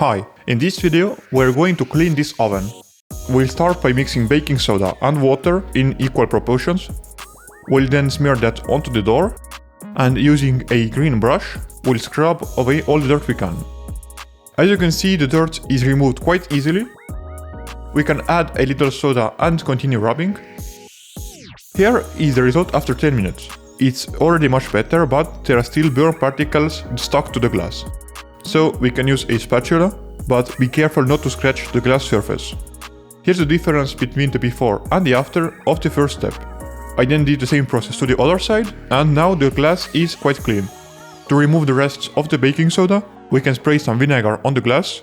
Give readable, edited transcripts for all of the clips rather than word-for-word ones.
Hi, in this video we're going to clean this oven. We'll start by mixing baking soda and water in equal proportions. We'll then smear that onto the door, and using a green brush, we'll scrub away all the dirt we can. As you can see, the dirt is removed quite easily. We can add a little soda and continue rubbing. Here is the result after 10 minutes. It's already much better, but there are still burn particles stuck to the glass. So we can use a spatula, but be careful not to scratch the glass surface. Here's the difference between the before and the after of the first step. I then did the same process to the other side, and now the glass is quite clean. To remove the rest of the baking soda, we can spray some vinegar on the glass,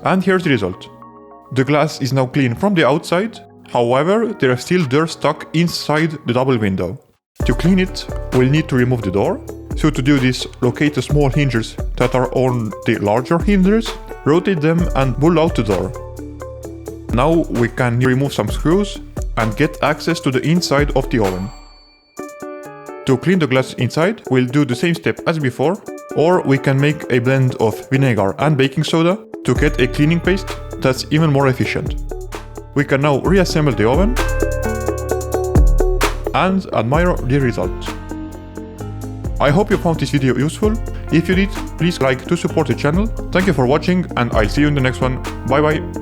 and here's the result. The glass is now clean from the outside, however, there is still dirt stuck inside the double window. To clean it, we'll need to remove the door. So to do this, locate the small hinges that are on the larger hinges, rotate them and pull out the door. Now we can remove some screws and get access to the inside of the oven. To clean the glass inside, we'll do the same step as before, or we can make a blend of vinegar and baking soda to get a cleaning paste that's even more efficient. We can now reassemble the oven and admire the result. I hope you found this video useful. If you did, please like to support the channel. Thank you for watching, and I'll see you in the next one. Bye bye.